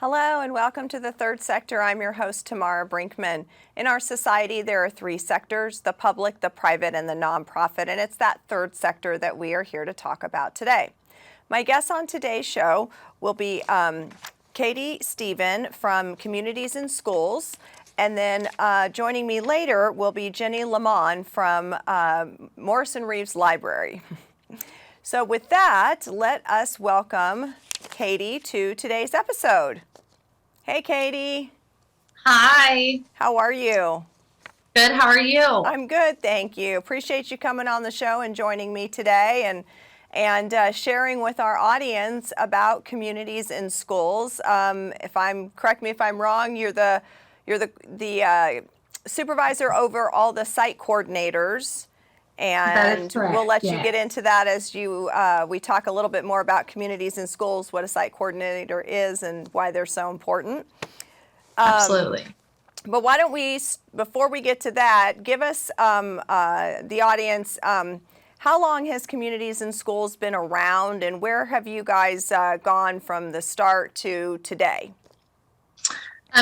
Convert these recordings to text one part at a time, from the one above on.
Hello and welcome to the Third Sector. I'm your host, Tamara Brinkman. In our society, there are three sectors: the public, the private, and the nonprofit, and it's that third sector that we are here to talk about today. My guest on today's show will be Katie Stephen from Communities in Schools, and then joining me later will be Jenie Lamont from Morrisson-Reeves Library. So with that, let us welcome Katie to today's episode. Hey, Katie. Hi. How are you? Good. How are you? I'm good, thank you. Appreciate you coming on the show and joining me today and sharing with our audience about communities in schools. Correct me if I'm wrong, you're the supervisor over all the site coordinators. And we'll let you get into that as we talk a little bit more about communities in schools, what a site coordinator is, and why they're so important. Absolutely. But why don't we, before we get to that, give us, the audience, how long has Communities in Schools been around, and where have you guys gone from the start to today?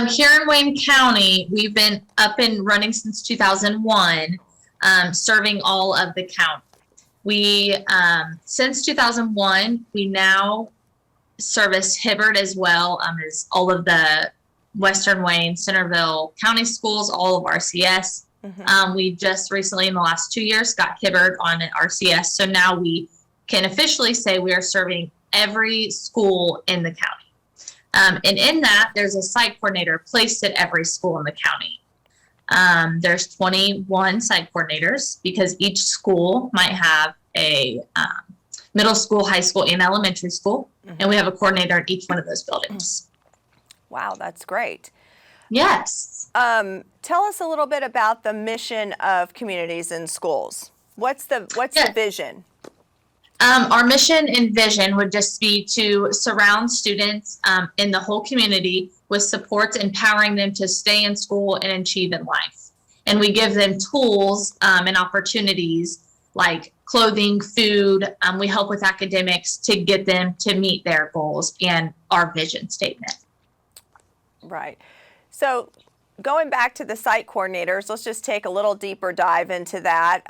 Here in Wayne County, we've been up and running since 2001. Serving all of the county. We, since 2001, we now service Hibbard as well as all of the Western Wayne, Centerville County schools, all of RCS. Mm-hmm. We just recently, in the last 2 years, got Hibbard on an RCS. So now we can officially say we are serving every school in the county. And in that, there's a site coordinator placed at every school in the county. There's 21 site coordinators because each school might have a middle school, high school, and elementary school. Mm-hmm. And we have a coordinator in each one of those buildings. Wow, that's great. Yes. Tell us a little bit about the mission of Communities in Schools. What's the vision? Our mission and vision would just be to surround students in the whole community with supports empowering them to stay in school and achieve in life. And we give them tools and opportunities like clothing, food. We help with academics to get them to meet their goals and our vision statement. Right. So going back to the site coordinators, let's just take a little deeper dive into that.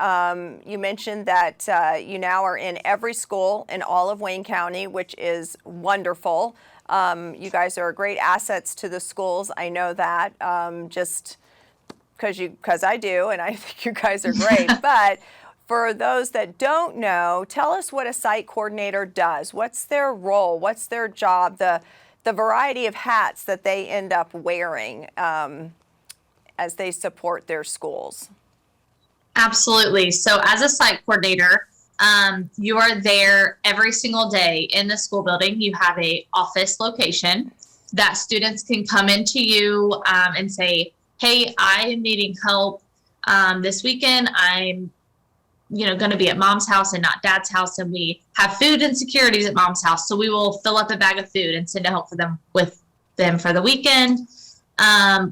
You mentioned that you now are in every school in all of Wayne County, which is wonderful. You guys are great assets to the schools. I know that just because I do, and I think you guys are great. But for those that don't know, tell us what a site coordinator does. What's their role? What's their job? The variety of hats that they end up wearing as they support their schools. Absolutely. So as a site coordinator, you are there every single day in the school building. You have a office location that students can come into you and say, hey, I am needing help this weekend. I'm going to be at mom's house and not dad's house, and we have food insecurities at mom's house. So we will fill up a bag of food and send it home for them with them for the weekend.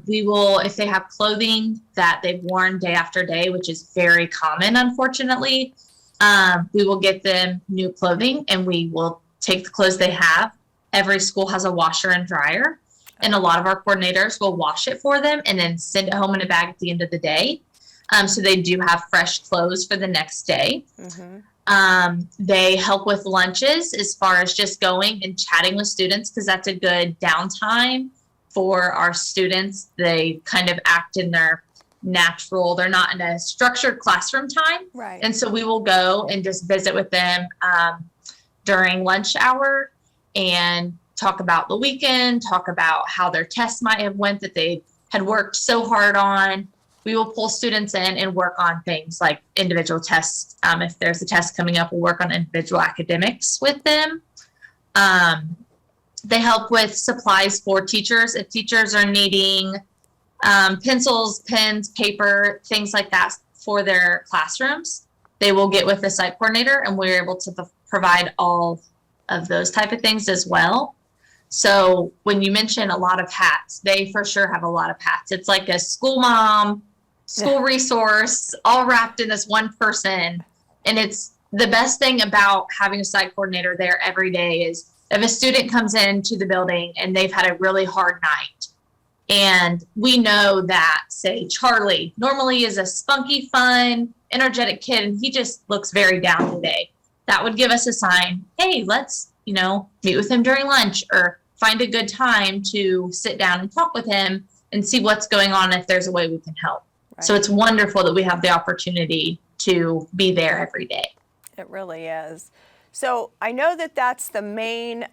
We will, if they have clothing that they've worn day after day, which is very common, unfortunately, we will get them new clothing and we will take the clothes they have. Every school has a washer and dryer, and a lot of our coordinators will wash it for them and then send it home in a bag at the end of the day. So they do have fresh clothes for the next day. Mm-hmm. They help with lunches as far as just going and chatting with students, because that's a good downtime for our students. They kind of act in their natural, they're not in a structured classroom time. Right. And so we will go and just visit with them during lunch hour and talk about the weekend, talk about how their tests might have went that they had worked so hard on. We will pull students in and work on things like individual tests. If there's a test coming up, we'll work on individual academics with them. They help with supplies for teachers. If teachers are needing pencils, pens, paper, things like that for their classrooms, they will get with the site coordinator, and we're able to provide all of those type of things as well. So when you mention a lot of hats, they for sure have a lot of hats. It's like a school mom, school resource, all wrapped in this one person. And it's the best thing about having a site coordinator there every day is if a student comes into the building and they've had a really hard night, and we know that, say, Charlie normally is a spunky, fun, energetic kid, and he just looks very down today, that would give us a sign, hey, let's, meet with him during lunch or find a good time to sit down and talk with him and see what's going on, if there's a way we can help. Right. So it's wonderful that we have the opportunity to be there every day. It really is. So I know that that's the main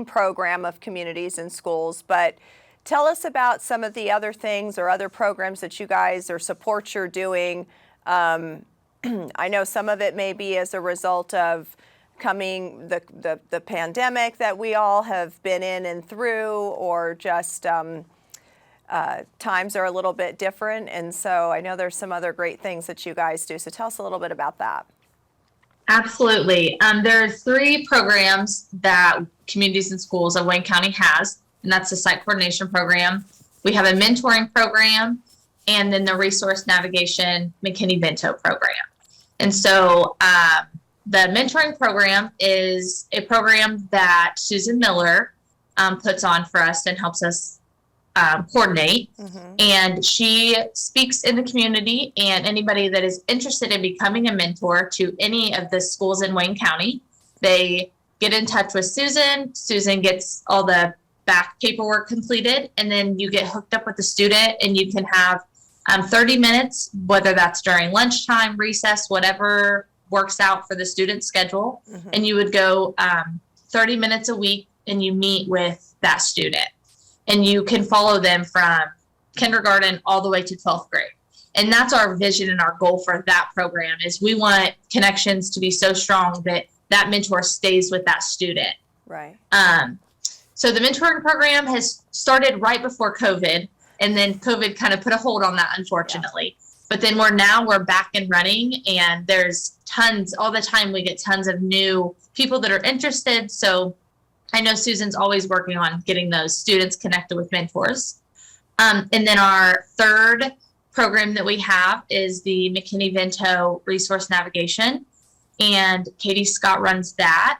program of Communities in Schools, but tell us about some of the other things or other programs that you guys or supports you're doing. I know some of it may be as a result of the pandemic that we all have been in and through, or just times are a little bit different. And so I know there's some other great things that you guys do. So tell us a little bit about that. Absolutely. There are 3 programs that Communities in Schools of Wayne County has, and that's the site coordination program. We have a mentoring program, and then the resource navigation McKinney-Vento program. And so the mentoring program is a program that Susan Miller puts on for us and helps us coordinate. Mm-hmm. And she speaks in the community, and anybody that is interested in becoming a mentor to any of the schools in Wayne County, they get in touch with Susan. Susan gets all the back paperwork completed, and then you get hooked up with the student, and you can have 30 minutes, whether that's during lunchtime, recess, whatever works out for the student's schedule. Mm-hmm. And you would go 30 minutes a week, and you meet with that student. And you can follow them from kindergarten all the way to 12th grade. And that's our vision and our goal for that program, is we want connections to be so strong that that mentor stays with that student. Right. So the mentoring program has started right before COVID, and then COVID kind of put a hold on that, unfortunately. Yeah. But then we're back and running, and there's all the time we get tons of new people that are interested. So I know Susan's always working on getting those students connected with mentors. And then our third program that we have is the McKinney-Vento Resource Navigation, and Katie Scott runs that.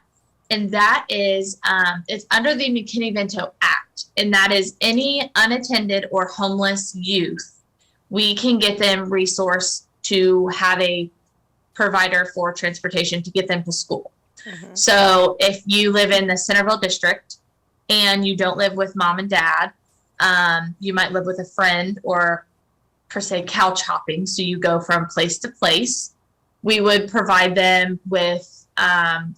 And that is, it's under the McKinney-Vento Act, and that is any unattended or homeless youth, we can get them resourced to have a provider for transportation to get them to school. Mm-hmm. So if you live in the Centerville district and you don't live with mom and dad, you might live with a friend, or per se couch hopping. So you go from place to place. We would provide them with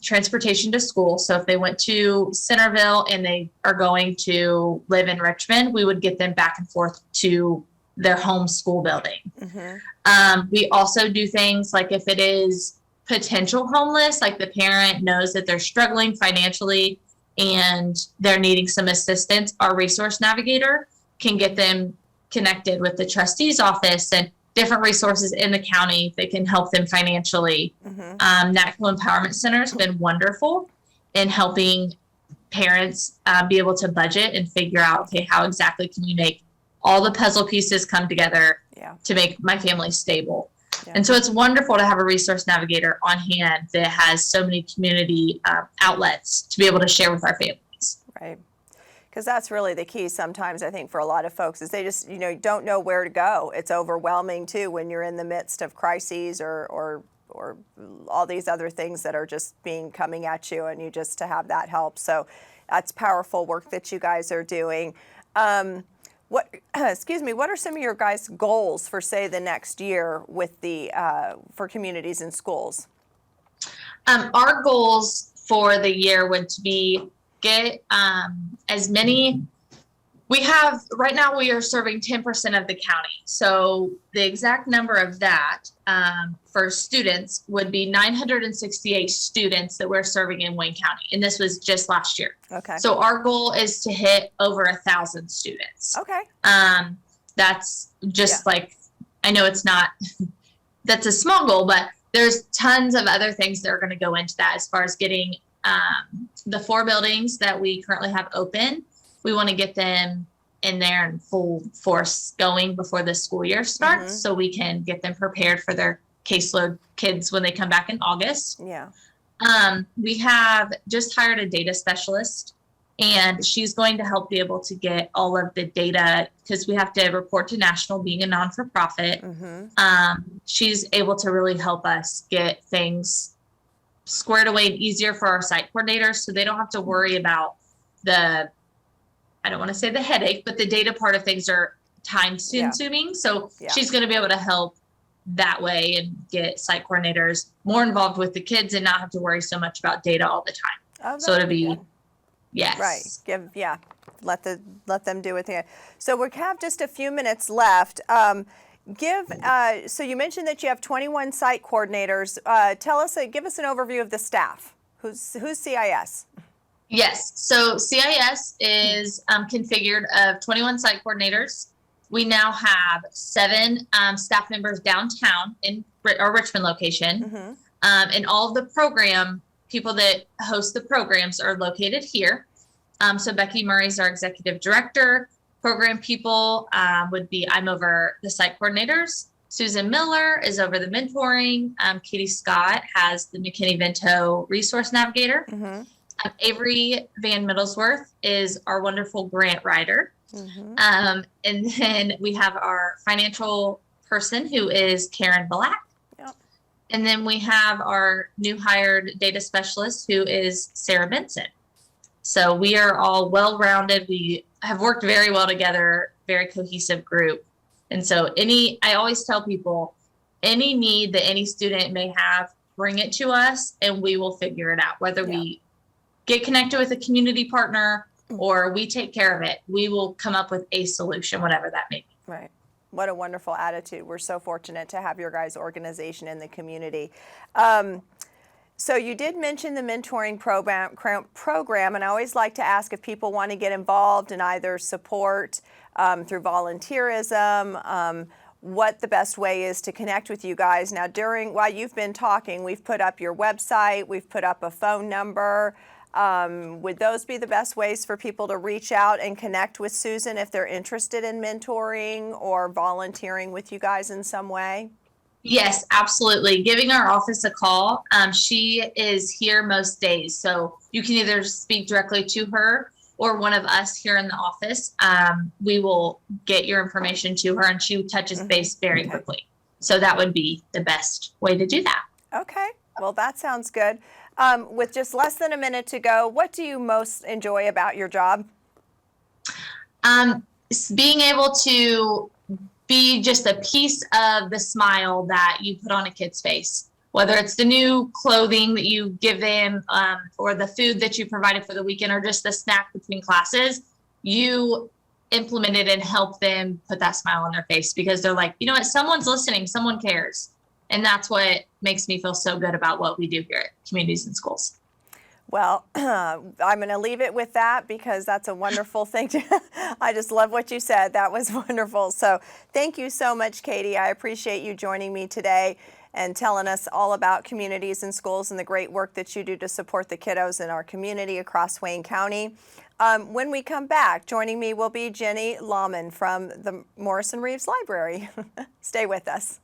transportation to school. So if they went to Centerville and they are going to live in Richmond, we would get them back and forth to their home school building. Mm-hmm. We also do things like if it is potential homeless, like the parent knows that they're struggling financially and they're needing some assistance, our resource navigator can get them connected with the trustee's office and different resources in the county that can help them financially. Mm-hmm. NACO Empowerment Center has been wonderful in helping parents be able to budget and figure out, okay, how exactly can you make all the puzzle pieces come together to make my family stable. Yeah. And so it's wonderful to have a resource navigator on hand that has so many community outlets to be able to share with our families. Right. Because that's really the key sometimes, I think, for a lot of folks, is they just, don't know where to go. It's overwhelming, too, when you're in the midst of crises or all these other things that are just coming at you, and you just to have that help. So that's powerful work that you guys are doing. What are some of your guys' goals for, say, the next year with the for Communities in Schools? Our goals for the year would be get as many. We have right now, we are serving 10% of the county. So the exact number of that for students would be 968 students that we're serving in Wayne County. And this was just last year. Okay. So our goal is to hit over 1,000 students. Okay. That's just like, I know it's not, that's a small goal, but there's tons of other things that are going to go into that as far as getting the 4 buildings that we currently have open. We want to get them in there in full force going before the school year starts, so we can get them prepared for their caseload kids when they come back in August. Yeah. We have just hired a data specialist, and she's going to help be able to get all of the data because we have to report to national, being a non-for-profit. She's able to really help us get things squared away and easier for our site coordinators, so they don't have to worry about I don't want to say the headache, but the data part of things are time consuming. So she's going to be able to help that way and get site coordinators more involved with the kids and not have to worry so much about data all the time. So it'll be, right. Let them do it. So we have just a few minutes left. So you mentioned that you have 21 site coordinators. Give us an overview of the staff. Who's CIS? Yes. So CIS is configured of 21 site coordinators. We now have 7 staff members downtown in our Richmond location. And all of the people that host the programs are located here. So Becky Murray is our executive director. Program people would be, I'm over the site coordinators. Susan Miller is over the mentoring. Katie Scott has the McKinney-Vento resource navigator. Avery Van Middlesworth is our wonderful grant writer. And then we have our financial person who is Karen Black. And then we have our new hired data specialist who is Sarah Benson. So we are all well-rounded. We have worked very well together, very cohesive group. And so I always tell people, any need that any student may have, bring it to us and we will figure it out. Whether we get connected with a community partner or we take care of it, we will come up with a solution, whatever that may be. Right. What a wonderful attitude. We're so fortunate to have your guys' organization in the community. So you did mention the mentoring program, and I always like to ask if people want to get involved in either support through volunteerism, what the best way is to connect with you guys. Now, while you've been talking, we've put up your website, we've put up a phone number. Would those be the best ways for people to reach out and connect with Susan if they're interested in mentoring or volunteering with you guys in some way? Yes, absolutely. Giving our office a call. She is here most days, so you can either speak directly to her or one of us here in the office. We will get your information to her, and she touches base very quickly. So that would be the best way to do that. Okay. Well, that sounds good. With just less than a minute to go, what do you most enjoy about your job? Being able to be just a piece of the smile that you put on a kid's face, whether it's the new clothing that you give them or the food that you provided for the weekend or just the snack between classes. You implemented and help them put that smile on their face because they're like, you know what, someone's listening, someone cares. And that's what makes me feel so good about what we do here at Communities in Schools. Well, I'm going to leave it with that because that's a wonderful thing. I just love what you said. That was wonderful. So thank you so much, Katie. I appreciate you joining me today and telling us all about Communities in Schools and the great work that you do to support the kiddos in our community across Wayne County. When we come back, joining me will be Jenie Lahmann from the Morrisson-Reeves Library. Stay with us.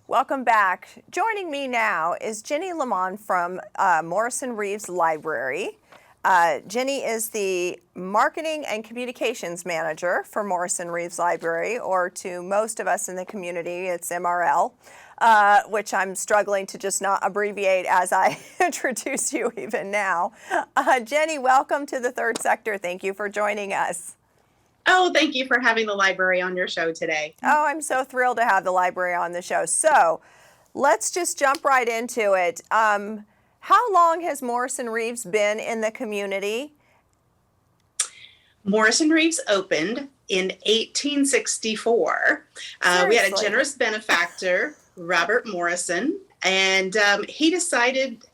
Welcome back. Joining me now is Jenie Lamont from Morrisson-Reeves Library. Jenie is the Marketing and Communications Manager for Morrisson-Reeves Library, or to most of us in the community, it's MRL, which I'm struggling to just not abbreviate as I introduce you even now. Jenie, welcome to the Third Sector. Thank you for joining us. Oh, thank you for having the library on your show today. Oh, I'm so thrilled to have the library on the show. So let's just jump right into it. How long has Morrisson-Reeves been in the community? Morrisson-Reeves opened in 1864. We had a generous benefactor, Robert Morrison, and he decided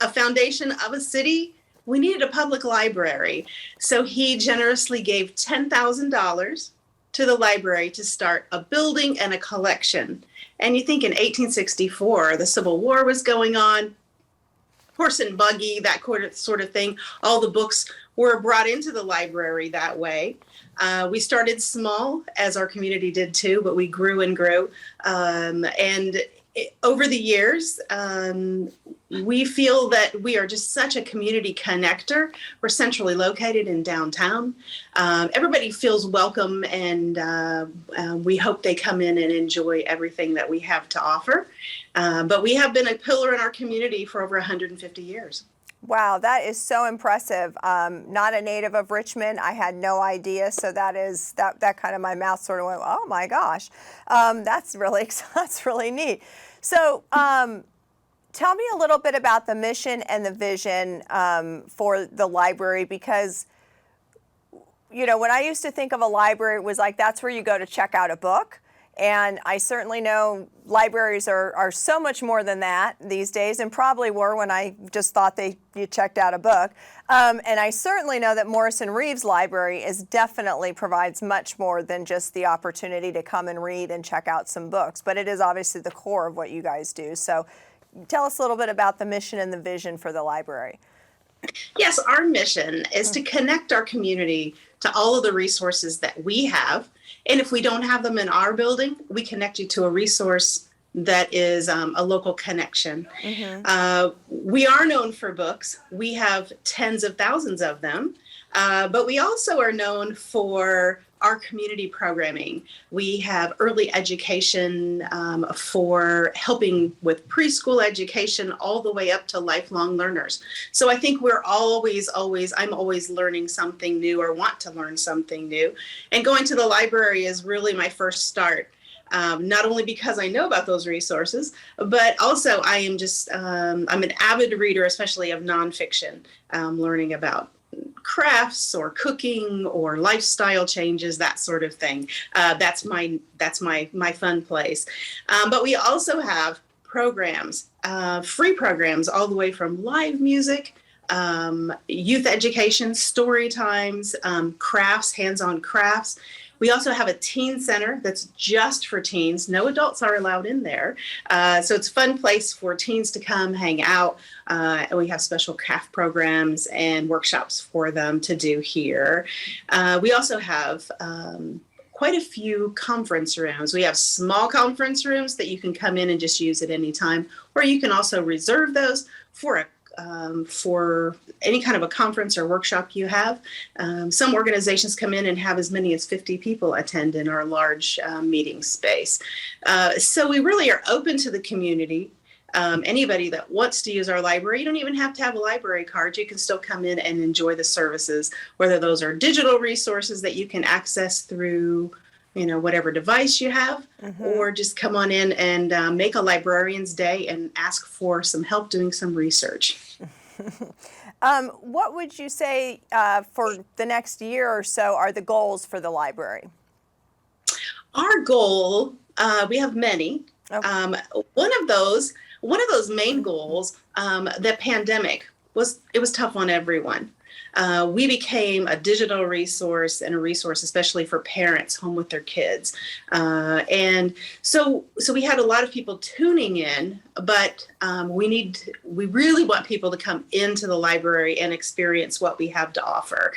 a foundation of a city, we needed a public library. So he generously gave $10,000 to the library to start a building and a collection. And you think in 1864, the Civil War was going on, horse and buggy, that sort of thing. All the books were brought into the library that way. We started small, as our community did too, but we grew and grew. Over the years, we feel that we are just such a community connector. We're centrally located in downtown. Everybody feels welcome, and we hope they come in and enjoy everything that we have to offer. But we have been a pillar in our community for over 150 years. Wow, that is so impressive. Not a native of Richmond, I had no idea. So that kind of, my mouth sort of went, oh my gosh, that's really neat. So tell me a little bit about the mission and the vision for the library, because when I used to think of a library, it was like that's where you go to check out a book. And I certainly know libraries are so much more than that these days, and probably were when I just thought you checked out a book. And I certainly know that Morrisson-Reeves Library definitely provides much more than just the opportunity to come and read and check out some books, but it is obviously the core of what you guys do. So tell us a little bit about the mission and the vision for the library. Yes, our mission is to connect our community to all of the resources that we have. And if we don't have them in our building, we connect you to a resource that is a local connection. We are known for books. We have tens of thousands of them, but we also are known for our community programming. We have early education for helping with preschool education all the way up to lifelong learners. So I think we're I'm always learning something new or want to learn something new. And going to the library is really my first start. Not only because I know about those resources, but also I am I'm an avid reader, especially of nonfiction, learning about crafts or cooking or lifestyle changes, that sort of thing. That's my fun place. But we also have programs, free programs, all the way from live music, youth education, story times, crafts, hands-on crafts. We also have a teen center that's just for teens. No adults are allowed in there. So it's a fun place for teens to come hang out. And we have special craft programs and workshops for them to do here. We also have quite a few conference rooms. We have small conference rooms that you can come in and just use at any time, or you can also reserve those for any kind of a conference or workshop you have. Some organizations come in and have as many as 50 people attend in our large meeting space. So we really are open to the community. Anybody that wants to use our library, you don't even have to have a library card. You can still come in and enjoy the services, whether those are digital resources that you can access through whatever device you have, or just come on in and make a librarian's day and ask for some help doing some research. What would you say for the next year or so are the goals for the library? Our goal, we have many. Okay. One of those main goals, the pandemic it was tough on everyone. We became a digital resource and a resource, especially for parents home with their kids. And so we had a lot of people tuning in, but we really want people to come into the library and experience what we have to offer.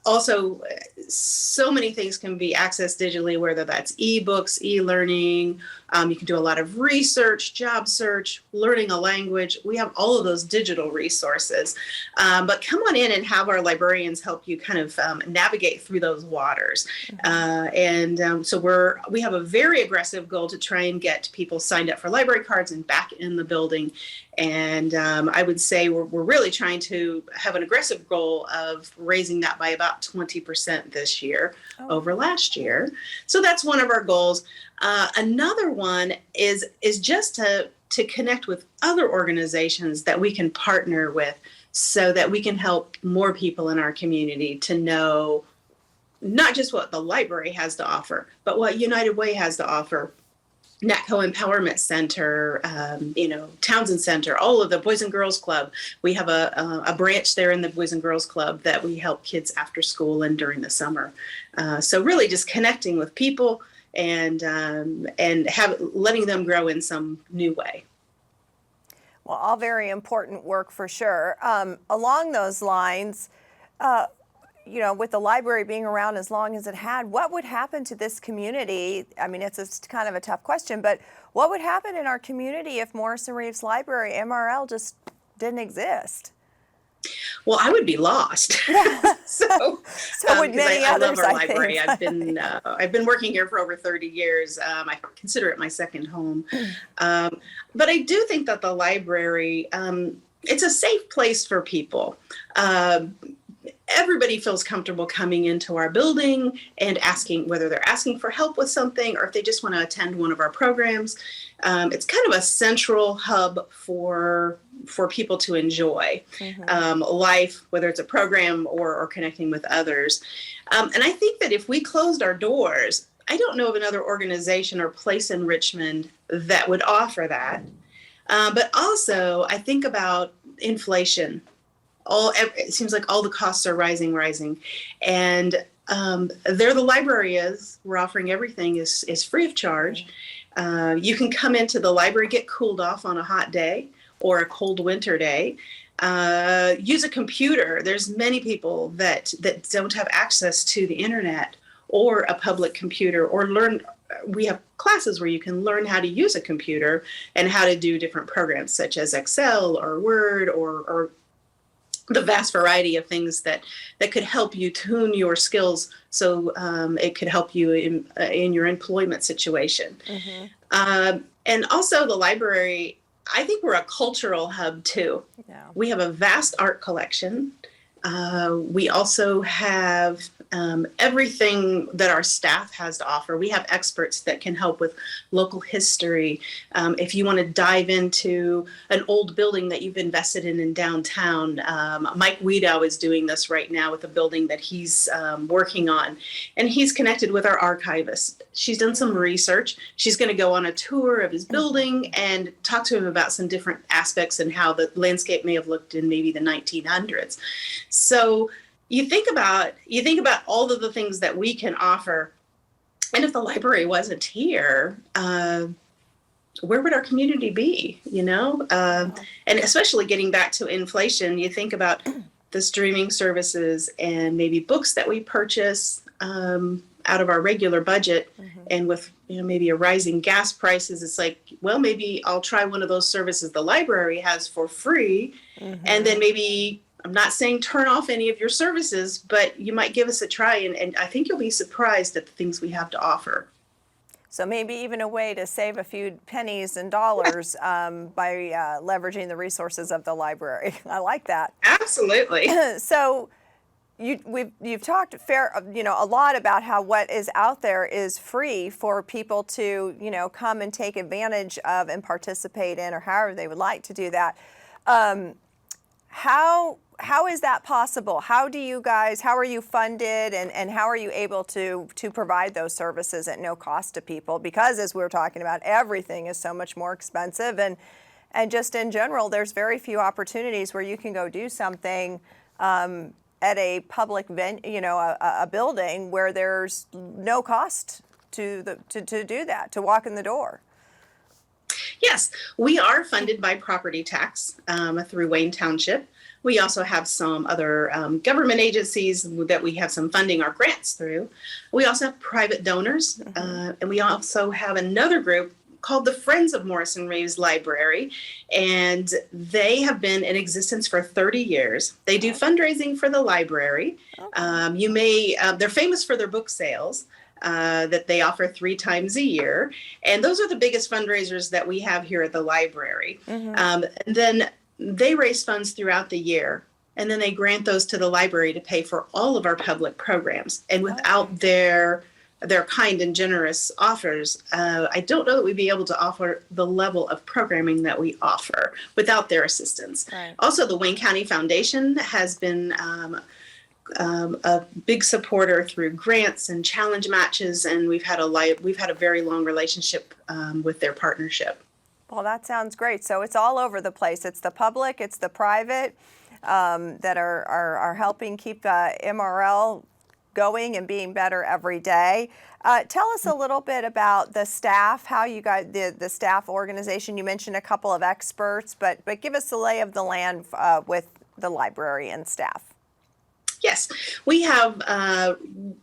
Also, so many things can be accessed digitally, whether that's ebooks, e-learning. You can do a lot of research, job search, learning a language. We have all of those digital resources. But come on in and have our librarians help you kind of navigate through those waters. So we have a very aggressive goal to try and get people signed up for library cards and back in the building. And I would say we're really trying to have an aggressive goal of raising that by about 20% this year over last year. So that's one of our goals. Another one is just to connect with other organizations that we can partner with so that we can help more people in our community to know not just what the library has to offer, but what United Way has to offer. NATCO Empowerment Center, Townsend Center, all of the Boys and Girls Club. We have a branch there in the Boys and Girls Club that we help kids after school and during the summer. So really just connecting with people and letting them grow in some new way. Well, all very important work for sure. Along those lines, with the library being around as long as it had, what would happen to this community? I mean, it's kind of a tough question, but what would happen in our community if Morrison-Reeves Library, MRL, just didn't exist? Well, I would be lost. so would many I others, love our I library. think. I've been working here for over 30 years. I consider it my second home. But I do think that the library, it's a safe place for people. Everybody feels comfortable coming into our building and asking whether they're asking for help with something or if they just want to attend one of our programs. It's kind of a central hub for people to enjoy life, whether it's a program or connecting with others. And I think that if we closed our doors, I don't know of another organization or place in Richmond that would offer that. But also, I think about inflation. It seems like all the costs are rising. And there the library is. We're offering everything is free of charge. You can come into the library, get cooled off on a hot day or a cold winter day. Use a computer. There's many people that don't have access to the internet or a public computer or learn. We have classes where you can learn how to use a computer and how to do different programs such as Excel or Word or the vast variety of things that could help you tune your skills so it could help you in your employment situation. And also the library, I think we're a cultural hub too. Yeah. We have a vast art collection. We also have everything that our staff has to offer. We have experts that can help with local history. If you want to dive into an old building that you've invested in downtown, Mike Wiedow is doing this right now with a building that he's working on. And he's connected with our archivist. She's done some research. She's going to go on a tour of his building and talk to him about some different aspects and how the landscape may have looked in maybe the 1900s. So you think about all of the things that we can offer, and if the library wasn't here, where would our community be? And especially getting back to inflation, you think about the streaming services and maybe books that we purchase out of our regular budget, and with maybe a rising gas prices, it's like, well, maybe I'll try one of those services the library has for free, and then maybe. I'm not saying turn off any of your services, but you might give us a try, and I think you'll be surprised at the things we have to offer. So maybe even a way to save a few pennies and dollars by leveraging the resources of the library. I like that. Absolutely. So you've talked a lot about how what is out there is free for people to come and take advantage of and participate in, or however they would like to do that. How is that possible? How are you funded, and how are you able to provide those services at no cost to people? Because as we were talking about, everything is so much more expensive, and just in general, there's very few opportunities where you can go do something at a public a building where there's no cost to do that, to walk in the door. Yes, we are funded by property tax through Wayne Township. We also have some other government agencies that we have some funding or grants through. We also have private donors, and we also have another group called the Friends of Morrison-Reeves Library, and they have been in existence for 30 years. They do fundraising for the library. They're famous for their book sales. That they offer 3 times a year. And those are the biggest fundraisers that we have here at the library. And then they raise funds throughout the year, and then they grant those to the library to pay for all of our public programs. And without their kind and generous offers, I don't know that we'd be able to offer the level of programming that we offer without their assistance. Right. Also, the Wayne County Foundation has been a big supporter through grants and challenge matches, and we've had a very long relationship with their partnership. Well, that sounds great. So it's all over the place. It's the public, it's the private that are helping keep MRL going and being better every day. Tell us a little bit about the staff, how you guys, the staff organization. You mentioned a couple of experts, but give us the lay of the land with the library and staff. Yes, we have,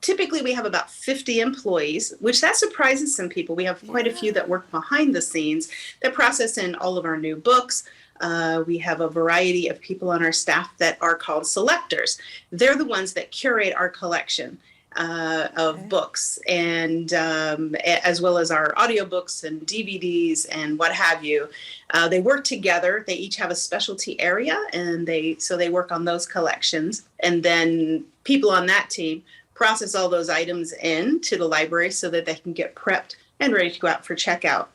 typically we have about 50 employees, which that surprises some people. We have quite a few that work behind the scenes that process in all of our new books. We have a variety of people on our staff that are called selectors. They're the ones that curate our collection of books, and as well as our audiobooks and DVDs and what have you. They work together. They each have a specialty area, and they work on those collections. And then people on that team process all those items into the library so that they can get prepped and ready to go out for checkout.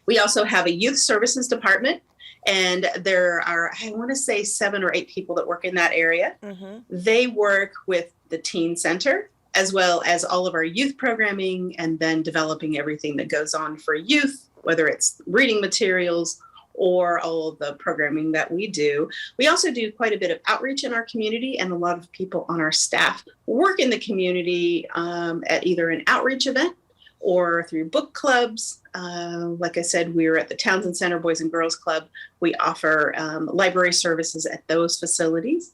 We also have a youth services department. And there are, I want to say, 7 or 8 people that work in that area. Mm-hmm. They work with the teen center, as well as all of our youth programming, and then developing everything that goes on for youth, whether it's reading materials or all of the programming that we do. We also do quite a bit of outreach in our community, and a lot of people on our staff work in the community at either an outreach event or through book clubs. Like I said, we're at the Townsend Center Boys and Girls Club. We offer library services at those facilities.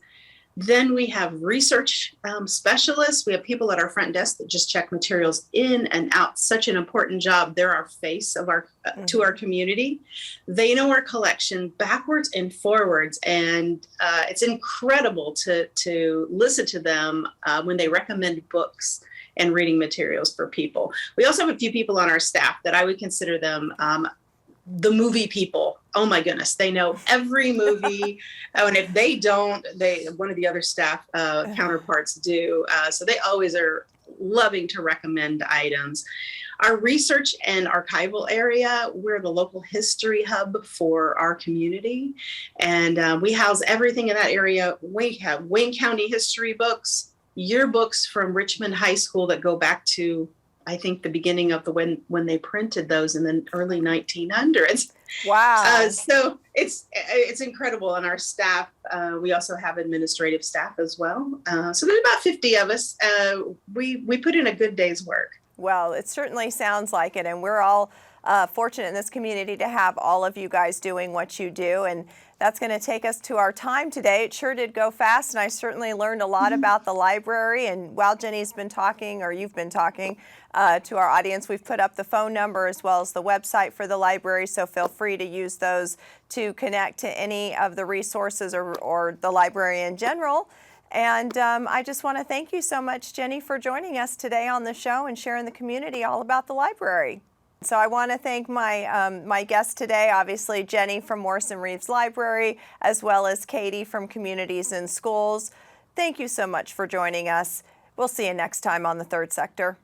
Then we have research specialists. We have people at our front desk that just check materials in and out. Such an important job. They're our face of our to our community. They know our collection backwards and forwards, and it's incredible to listen to them when they recommend books and reading materials for people. We also have a few people on our staff that I would consider them the movie people. Oh my goodness, they know every movie. And if they don't, one of the other staff counterparts do. So they always are loving to recommend items. Our research and archival area, we're the local history hub for our community. And we house everything in that area. We have Wayne County history books, yearbooks from Richmond High School that go back to, I think, the beginning of when they printed those in the early 1900s. Wow. So it's incredible. And our staff, we also have administrative staff as well. So there's about 50 of us. We put in a good day's work. Well, it certainly sounds like it. And we're all fortunate in this community to have all of you guys doing what you do. And that's going to take us to our time today. It sure did go fast, and I certainly learned a lot about the library. And while Jenie's been talking, or you've been talking to our audience, we've put up the phone number as well as the website for the library, so feel free to use those to connect to any of the resources or the library in general. And I just want to thank you so much, Jenie, for joining us today on the show and sharing the community all about the library. So I want to thank my guests today, obviously Jenie from Morrisson-Reeves Library, as well as Katie from Communities in Schools. Thank you so much for joining us. We'll see you next time on The Third Sector.